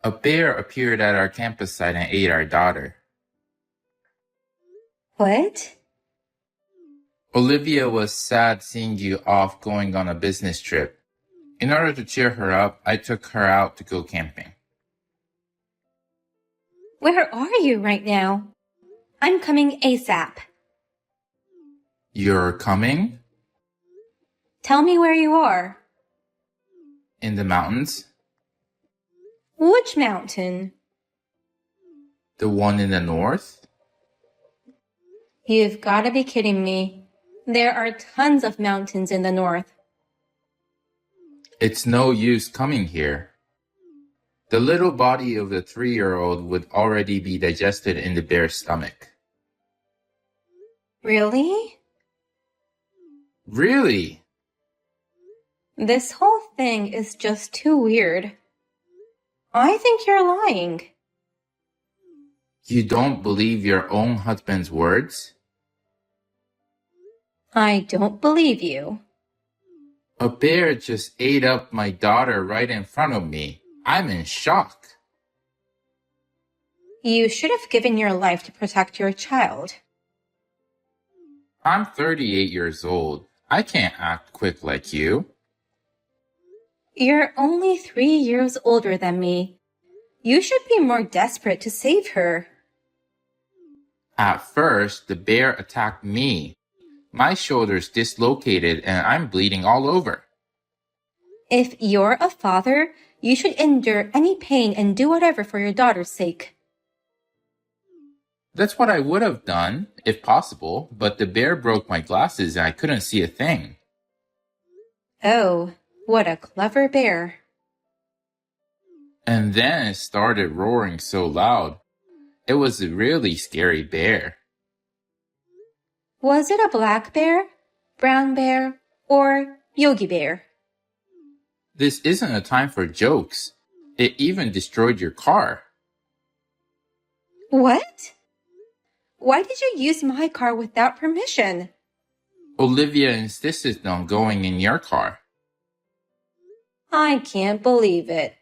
A bear appeared at our campus site and ate our daughter. What? Olivia was sad seeing you off going on a business trip. In order to cheer her up, I took her out to go camping. Where are you right now? I'm coming ASAP. You're coming? Tell me where you are. In the mountains? Which mountain? The one in the north? You've got to be kidding me. There are tons of mountains in the north. It's no use coming here. The little body of the 3-year-old would already be digested in the bear's stomach. Really? Really? This whole thing is just too weird. I think you're lying. You don't believe your own husband's words? I don't believe you. A bear just ate up my daughter right in front of me. I'm in shock. You should have given your life to protect your child. I'm 38 years old. I can't act quick like you. You're only 3 years older than me. You should be more desperate to save her. At first, the bear attacked me. My shoulder's dislocated and I'm bleeding all over. If you're a father, you should endure any pain and do whatever for your daughter's sake. That's what I would have done, if possible, but the bear broke my glasses and I couldn't see a thing. Oh, what a clever bear. And then it started roaring so loud. It was a really scary bear. Was it a black bear, brown bear, or Yogi Bear? This isn't a time for jokes. It even destroyed your car. What? Why did you use my car without permission? Olivia insisted on going in your car. I can't believe it.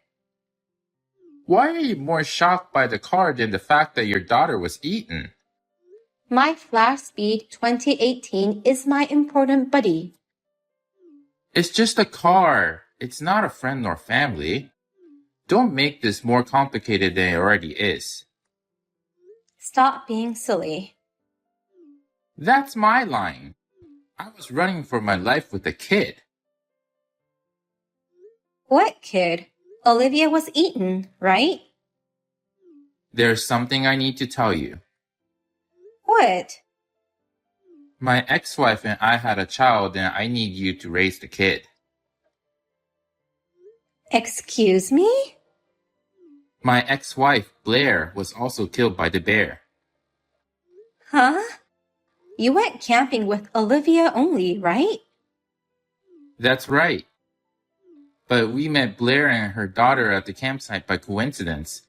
Why are you more shocked by the car than the fact that your daughter was eaten? My Flash Speed 2018 is my important buddy. It's just a car. It's not a friend nor family. Don't make this more complicated than it already is. Stop being silly. That's my line. I was running for my life with a kid. What kid? Olivia was eaten, right? There's something I need to tell you. What? My ex-wife and I had a child and I need you to raise the kid. Excuse me? My ex-wife, Blair, was also killed by the bear. Huh? You went camping with Olivia only, right? That's right. But we met Blair and her daughter at the campsite by coincidence,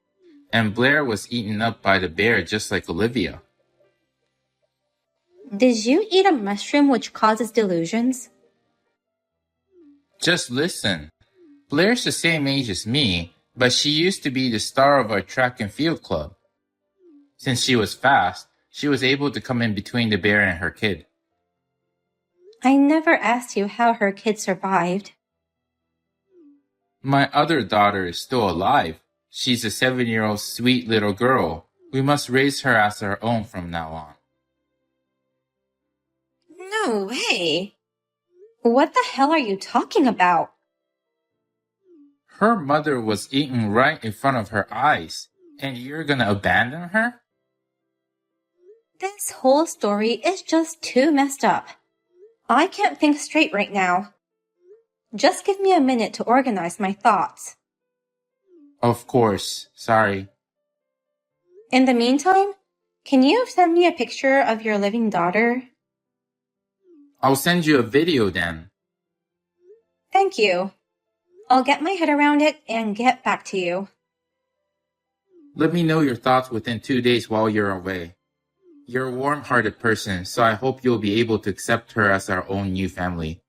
and Blair was eaten up by the bear just like Olivia. Did you eat a mushroom which causes delusions? Just listen. Blair's the same age as me, but she used to be the star of our track and field club. Since she was fast, she was able to come in between the bear and her kid. I never asked you how her kid survived. My other daughter is still alive. She's a 7-year-old sweet little girl. We must raise her as our own from now on. No way. What the hell are you talking about? Her mother was eaten right in front of her eyes, and you're gonna abandon her? This whole story is just too messed up. I can't think straight right now. Just give me a minute to organize my thoughts. Of course. Sorry. In the meantime, can you send me a picture of your living daughter? I'll send you a video then. Thank you. I'll get my head around it and get back to you. Let me know your thoughts within 2 days while you're away. You're a warm-hearted person, so I hope you'll be able to accept her as our own new family.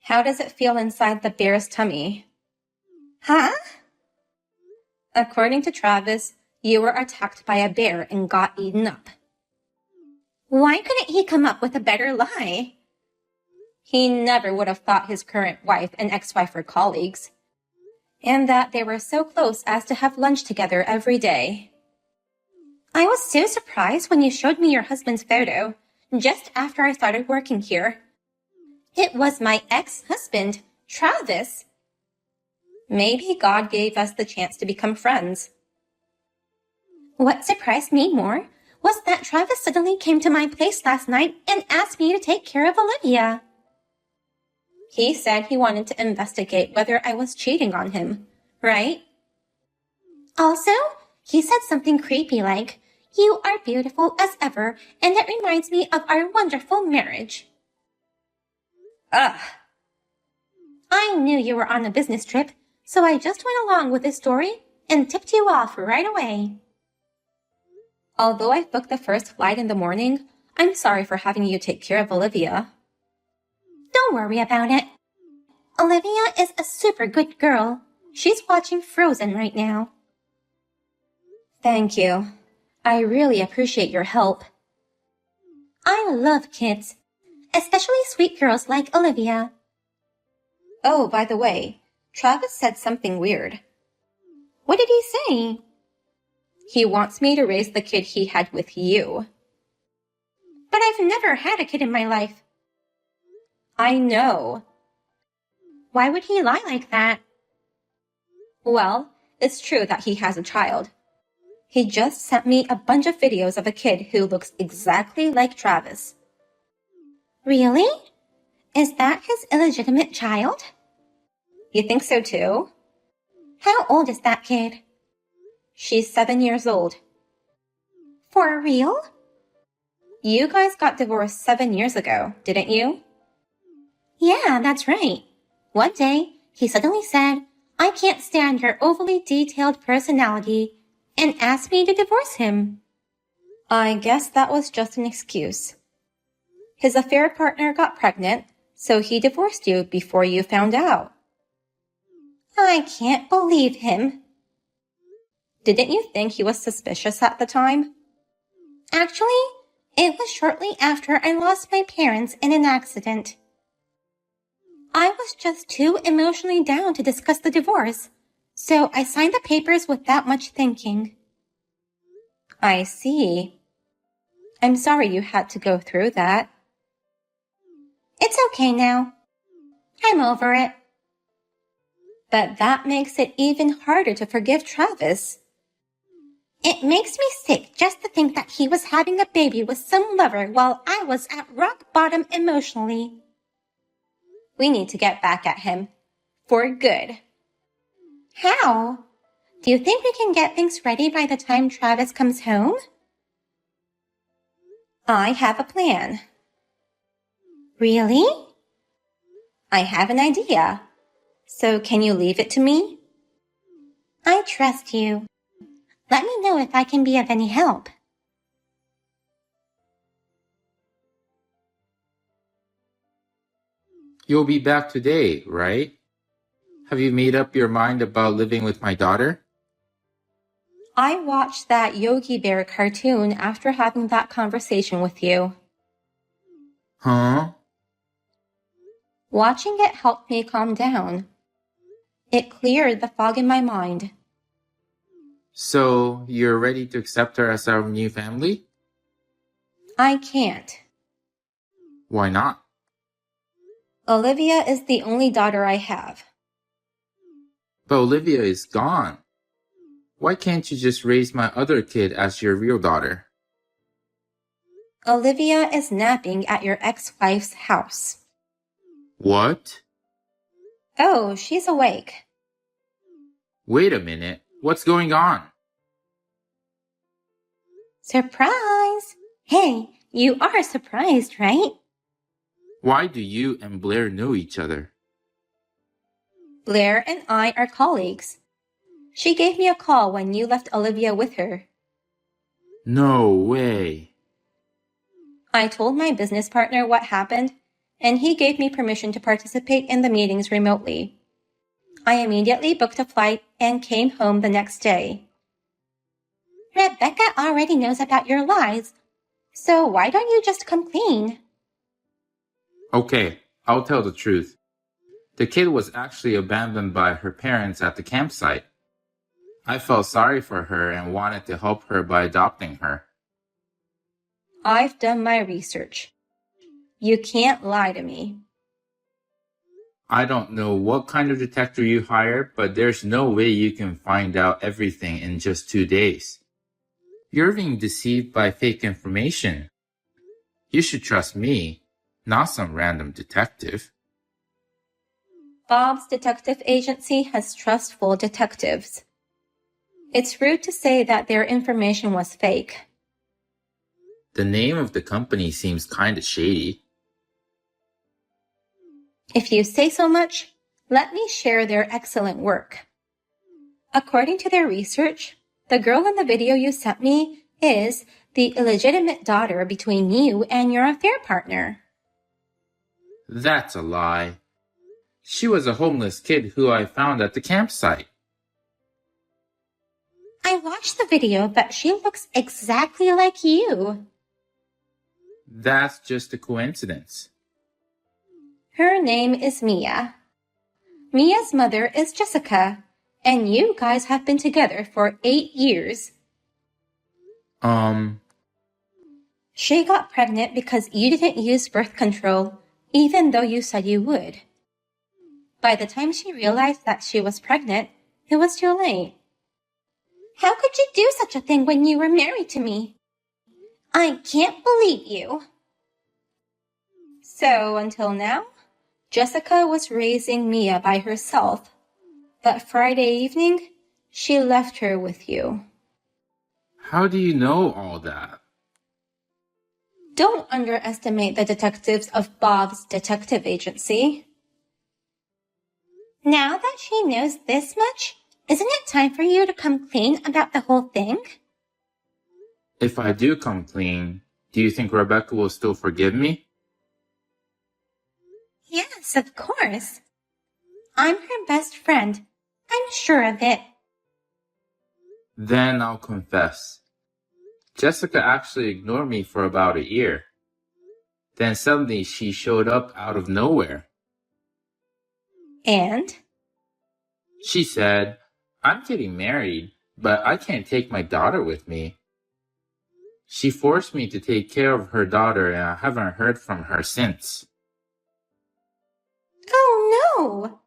How does it feel inside the bear's tummy? Huh? According to Travis, you were attacked by a bear and got eaten up. Why couldn't he come up with a better lie? He never would have thought his current wife and ex-wife were colleagues, and that they were so close as to have lunch together every day. I was so surprised when you showed me your husband's photo, just after I started working here. It was my ex-husband, Travis. Maybe God gave us the chance to become friends. What surprised me more was that Travis suddenly came to my place last night and asked me to take care of Olivia. He said he wanted to investigate whether I was cheating on him, right? Also, he said something creepy like, "You are beautiful as ever, and it reminds me of our wonderful marriage." Ugh. I knew you were on a business trip, so I just went along with this story and tipped you off right away. Although I booked the first flight in the morning, I'm sorry for having you take care of Olivia. Don't worry about it. Olivia is a super good girl. She's watching Frozen right now. Thank you. I really appreciate your help. I love kids, especially sweet girls like Olivia. Oh, by the way, Travis said something weird. What did he say? He wants me to raise the kid he had with you. But I've never had a kid in my life. I know. Why would he lie like that? Well, it's true that he has a child. He just sent me a bunch of videos of a kid who looks exactly like Travis. Really? Is that his illegitimate child? You think so too? How old is that kid? She's 7 years old. For real? You guys got divorced 7 years ago, didn't you? Yeah, that's right. One day, he suddenly said, "I can't stand your overly detailed personality," and asked me to divorce him. I guess that was just an excuse. His affair partner got pregnant, so he divorced you before you found out. I can't believe him. Didn't you think he was suspicious at the time? Actually, it was shortly after I lost my parents in an accident. I was just too emotionally down to discuss the divorce, so I signed the papers without much thinking. I see. I'm sorry you had to go through that. It's okay now. I'm over it. But that makes it even harder to forgive Travis. It makes me sick just to think that he was having a baby with some lover while I was at rock bottom emotionally. We need to get back at him. For good. How? Do you think we can get things ready by the time Travis comes home? I have a plan. Really? I have an idea. So can you leave it to me? I trust you. Let me know if I can be of any help. You'll be back today, right? Have you made up your mind about living with my daughter? I watched that Yogi Bear cartoon after having that conversation with you. Huh? Watching it helped me calm down. It cleared the fog in my mind. So, you're ready to accept her as our new family? I can't. Why not? Olivia is the only daughter I have. But Olivia is gone. Why can't you just raise my other kid as your real daughter? Olivia is napping at your ex-wife's house. What? Oh, she's awake. Wait a minute. What's going on? Surprise! Hey, you are surprised, right? Why do you and Blair know each other? Blair and I are colleagues. She gave me a call when you left Olivia with her. No way. I told my business partner what happened, and he gave me permission to participate in the meetings remotely. I immediately booked a flight and came home the next day. Rebecca already knows about your lies, so why don't you just come clean? Okay, I'll tell the truth. The kid was actually abandoned by her parents at the campsite. I felt sorry for her and wanted to help her by adopting her. I've done my research. You can't lie to me. I don't know what kind of detective you hired, but there's no way you can find out everything in just 2 days. You're being deceived by fake information. You should trust me, not some random detective. Bob's detective agency has trustful detectives. It's rude to say that their information was fake. The name of the company seems kinda shady. If you say so much, let me share their excellent work. According to their research, the girl in the video you sent me is the illegitimate daughter between you and your affair partner. That's a lie. She was a homeless kid who I found at the campsite. I watched the video, but she looks exactly like you. That's just a coincidence. Her name is Mia. Mia's mother is Jessica, and you guys have been together for 8 years. She got pregnant because you didn't use birth control, even though you said you would. By the time she realized that she was pregnant, it was too late. How could you do such a thing when you were married to me? I can't believe you. So until now, Jessica was raising Mia by herself, but Friday evening, she left her with you. How do you know all that? Don't underestimate the detectives of Bob's detective agency. Now that she knows this much, isn't it time for you to come clean about the whole thing? If I do come clean, do you think Rebecca will still forgive me? Yes, of course. I'm her best friend. I'm sure of it. Then I'll confess. Jessica actually ignored me for about a year. Then suddenly she showed up out of nowhere. And? She said, I'm getting married, but I can't take my daughter with me. She forced me to take care of her daughter and I haven't heard from her since. Oh no!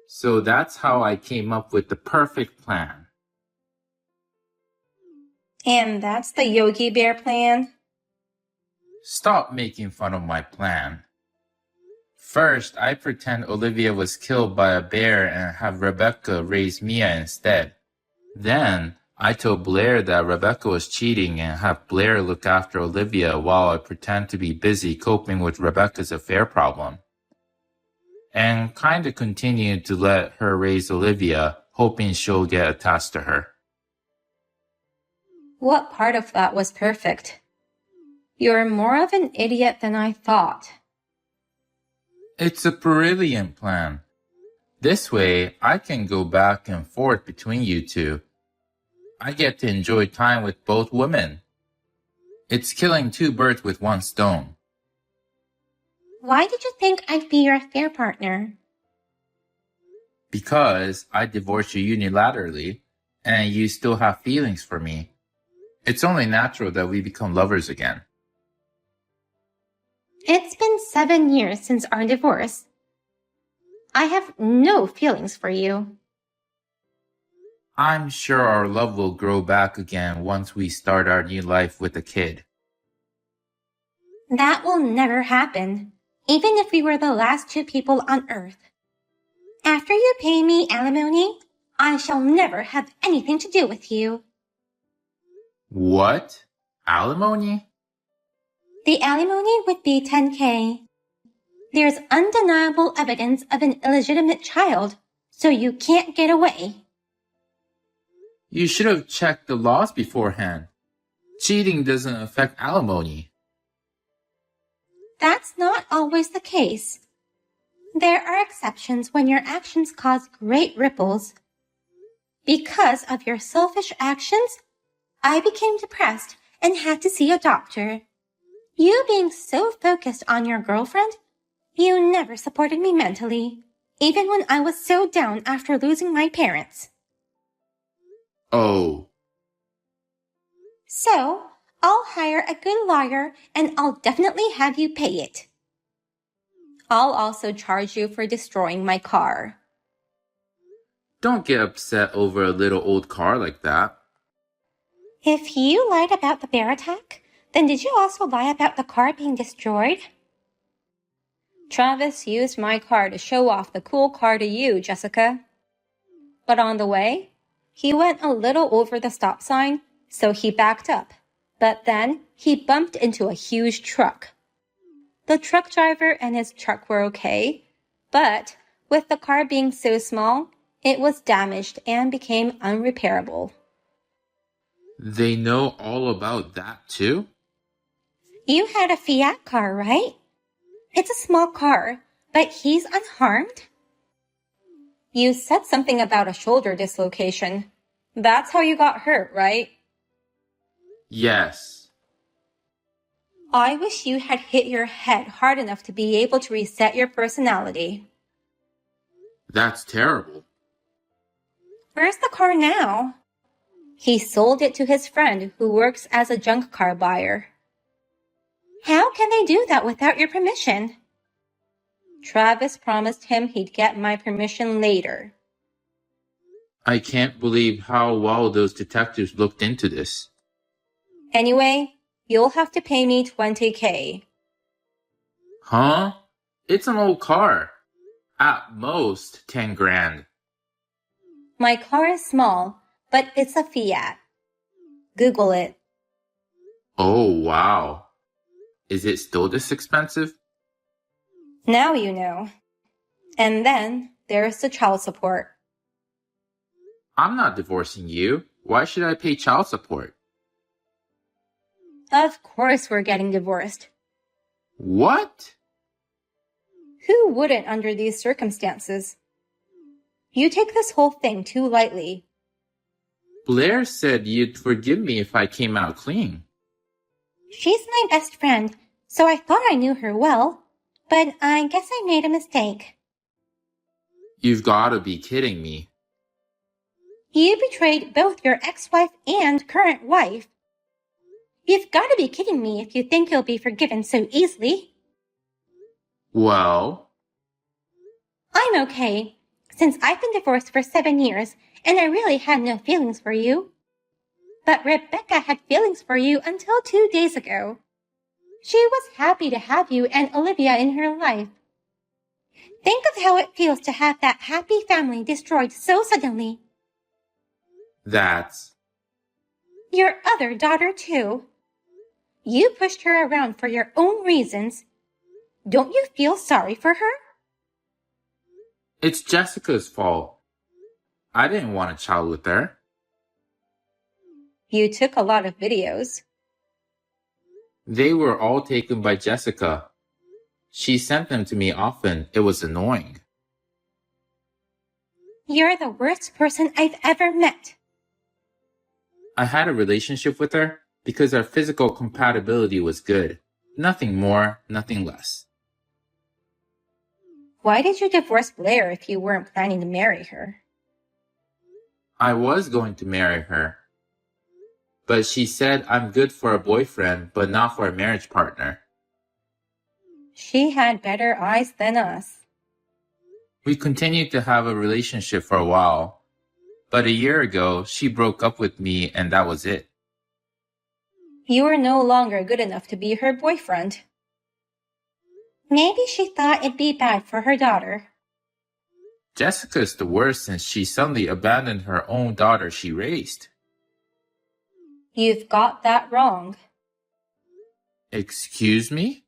So that's how I came up with the perfect plan. And that's the Yogi Bear plan? Stop making fun of my plan. First, I pretend Olivia was killed by a bear and have Rebecca raise Mia instead. Then, I told Blair that Rebecca was cheating and have Blair look after Olivia while I pretend to be busy coping with Rebecca's affair problem. And kinda continued to let her raise Olivia, hoping she'll get attached to her. What part of that was perfect? You're more of an idiot than I thought. It's a brilliant plan. This way, I can go back and forth between you two. I get to enjoy time with both women. It's killing 2 birds with 1 stone. Why did you think I'd be your affair partner? Because I divorced you unilaterally, and you still have feelings for me. It's only natural that we become lovers again. It's been 7 years since our divorce. I have no feelings for you. I'm sure our love will grow back again once we start our new life with a kid. That will never happen, even if we were the last 2 people on Earth. After you pay me alimony, I shall never have anything to do with you. What? Alimony? The alimony would be $10,000. There's undeniable evidence of an illegitimate child, so you can't get away. You should have checked the laws beforehand. Cheating doesn't affect alimony. That's not always the case. There are exceptions when your actions cause great ripples. Because of your selfish actions, I became depressed and had to see a doctor. You being so focused on your girlfriend, you never supported me mentally, even when I was so down after losing my parents. Oh, So, I'll hire a good lawyer and I'll definitely have you pay it. I'll also charge you for destroying my car. don't get upset over a little old car like that. If you lied about the bear attack, then did you also lie about the car being destroyed? Travis used my car to show off the cool car to you, Jessica. But on the way, he went a little over the stop sign, so he backed up. But then he bumped into a huge truck. The truck driver and his truck were okay, but with the car being so small, it was damaged and became unrepairable. They know all about that too? You had a Fiat car, right? It's a small car, but he's unharmed? You said something about a shoulder dislocation. That's how you got hurt, right? Yes. I wish you had hit your head hard enough to be able to reset your personality. That's terrible. Where's the car now? He sold it to his friend who works as a junk car buyer. How can they do that without your permission? Travis promised him he'd get my permission later. I can't believe how well those detectives looked into this. Anyway, you'll have to pay me $20,000. Huh? It's an old car. At most, 10 grand. My car is small, but it's a Fiat. Google it. Oh, wow. Is it still this expensive? Now you know. And then there's the child support. I'm not divorcing you. Why should I pay child support? Of course we're getting divorced. What? Who wouldn't under these circumstances? You take this whole thing too lightly. Blair said you'd forgive me if I came out clean. She's my best friend, so I thought I knew her well, but I guess I made a mistake. You've gotta be kidding me. You betrayed both your ex-wife and current wife. You've got to be kidding me if you think you'll be forgiven so easily. Well, I'm okay, since I've been divorced for 7 years and I really had no feelings for you. But Rebecca had feelings for you until 2 days ago. She was happy to have you and Olivia in her life. Think of how it feels to have that happy family destroyed so suddenly. that's... Your other daughter, too. You pushed her around for your own reasons. Don't you feel sorry for her? It's Jessica's fault. I didn't want a child with her. You took a lot of videos. They were all taken by Jessica. She sent them to me often. It was annoying. You're the worst person I've ever met. I had a relationship with her because our physical compatibility was good. Nothing more, nothing less. Why did you divorce Blair if you weren't planning to marry her? I was going to marry her. But she said I'm good for a boyfriend, but not for a marriage partner. She had better eyes than us. We continued to have a relationship for a while. But a year ago, she broke up with me and that was it. You were no longer good enough to be her boyfriend. Maybe she thought it'd be bad for her daughter. Jessica's the worst since she suddenly abandoned her own daughter she raised. You've got that wrong. Excuse me?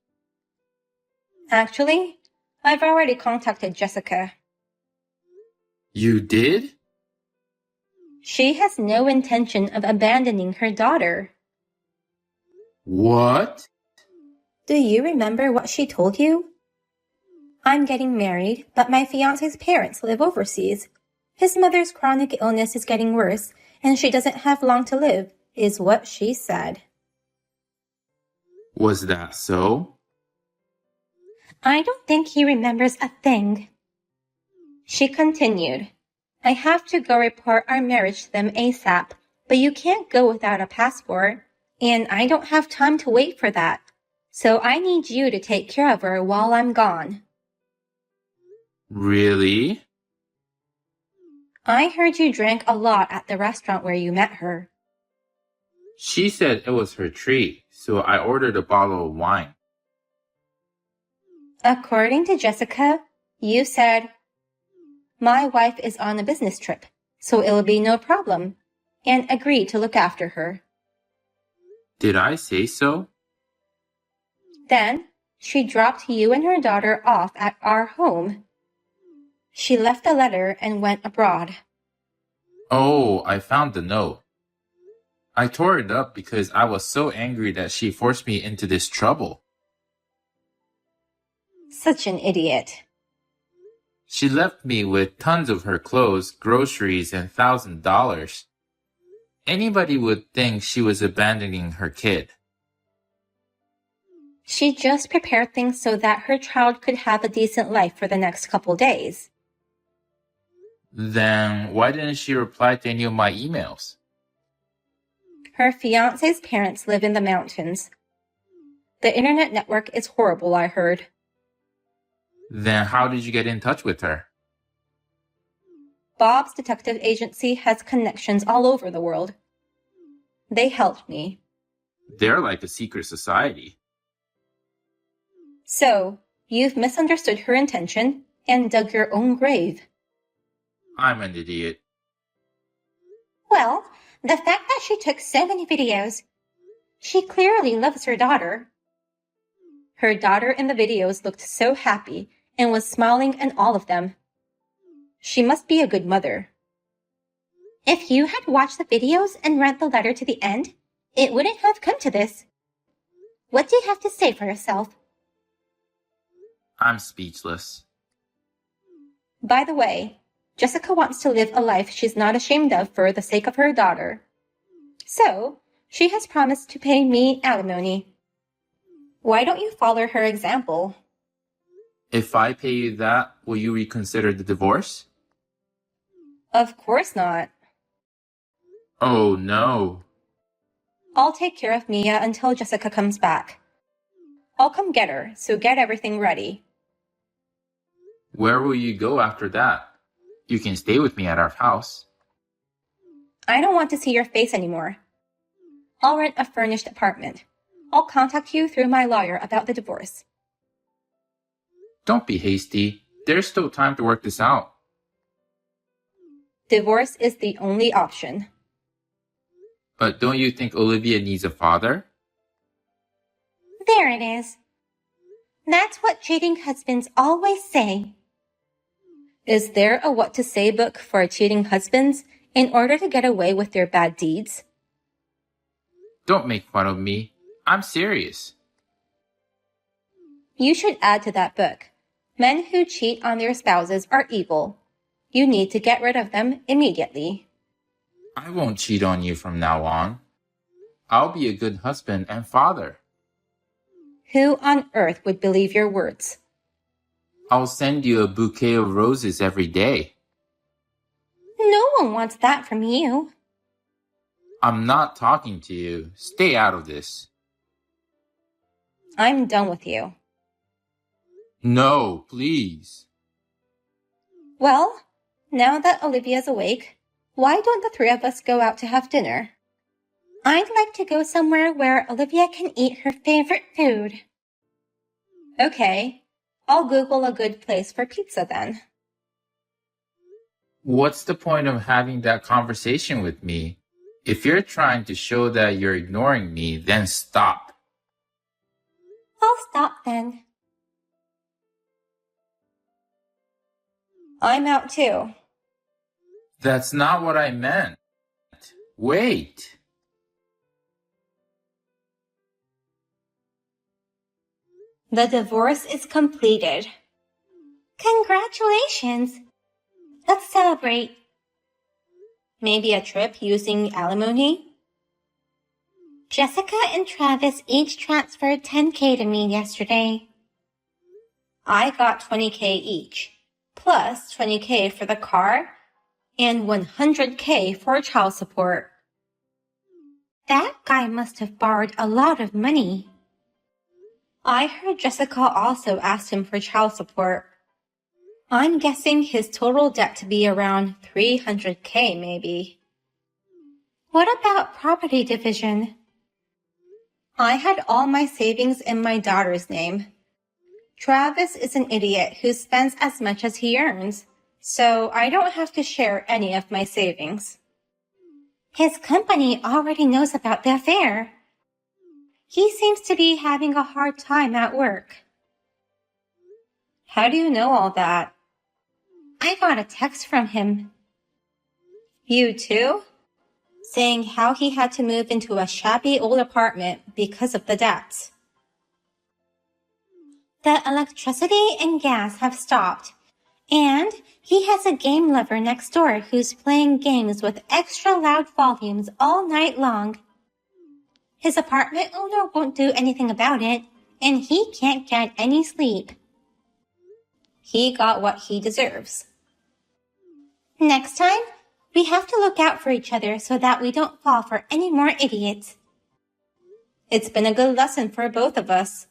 Actually, I've already contacted Jessica. You did? She has no intention of abandoning her daughter. What? Do you remember what she told you? I'm getting married, but my fiancé's parents live overseas. His mother's chronic illness is getting worse, and she doesn't have long to live, is what she said. Was that so? I don't think he remembers a thing. She continued, I have to go report our marriage to them ASAP, but you can't go without a passport, and I don't have time to wait for that. So I need you to take care of her while I'm gone. Really? I heard you drank a lot at the restaurant where you met her. She said it was her treat, so I ordered a bottle of wine. According to Jessica, you said, my wife is on a business trip, so it'll be no problem, and agreed to look after her. Did I say so? Then, she dropped you and her daughter off at our home. She left a letter and went abroad. Oh, I found the note. I tore it up because I was so angry that she forced me into this trouble. Such an idiot. She left me with tons of her clothes, groceries, and $1,000. Anybody would think she was abandoning her kid. She just prepared things so that her child could have a decent life for the next couple days. Then why didn't she reply to any of my emails? Her fiancé's parents live in the mountains. The internet network is horrible, I heard. Then how did you get in touch with her? Bob's detective agency has connections all over the world. They helped me. They're like a secret society. So, you've misunderstood her intention and dug your own grave. I'm an idiot. Well, the fact that she took so many videos, she clearly loves her daughter. Her daughter in the videos looked so happy and was smiling in all of them. She must be a good mother. If you had watched the videos and read the letter to the end, it wouldn't have come to this. What do you have to say for yourself? I'm speechless. By the way, Jessica wants to live a life she's not ashamed of for the sake of her daughter. So, she has promised to pay me alimony. Why don't you follow her example? If I pay you that, will you reconsider the divorce? Of course not. Oh no. I'll take care of Mia until Jessica comes back. I'll come get her, so get everything ready. Where will you go after that? You can stay with me at our house. I don't want to see your face anymore. I'll rent a furnished apartment. I'll contact you through my lawyer about the divorce. Don't be hasty. There's still time to work this out. Divorce is the only option. But don't you think Olivia needs a father? There it is. That's what cheating husbands always say. Is there a what to say book for cheating husbands in order to get away with their bad deeds? Don't make fun of me. I'm serious. You should add to that book. Men who cheat on their spouses are evil. You need to get rid of them immediately. I won't cheat on you from now on. I'll be a good husband and father. Who on earth would believe your words? I'll send you a bouquet of roses every day. No one wants that from you. I'm not talking to you. Stay out of this. I'm done with you. No, please. Well, now that Olivia's awake, why don't the three of us go out to have dinner? I'd like to go somewhere where Olivia can eat her favorite food. Okay, I'll Google a good place for pizza then. What's the point of having that conversation with me? If you're trying to show that you're ignoring me, then stop. I'll stop then. I'm out too. That's not what I meant. Wait. The divorce is completed. Congratulations! Let's celebrate. Maybe a trip using alimony? Jessica and Travis each transferred $10K to me yesterday. I got $20K each, plus $20K for the car and $100K for child support. That guy must have borrowed a lot of money. I heard Jessica also asked him for child support. I'm guessing his total debt to be around $300K maybe. What about property division? I had all my savings in my daughter's name. Travis is an idiot who spends as much as he earns, so I don't have to share any of my savings. His company already knows about the affair. He seems to be having a hard time at work. How do you know all that? I got a text from him. You too? Saying how he had to move into a shabby old apartment because of the debts. The electricity and gas have stopped, and he has a game lover next door who's playing games with extra loud volumes all night long. His apartment owner won't do anything about it, and he can't get any sleep. He got what he deserves. Next time, we have to look out for each other so that we don't fall for any more idiots. It's been a good lesson for both of us.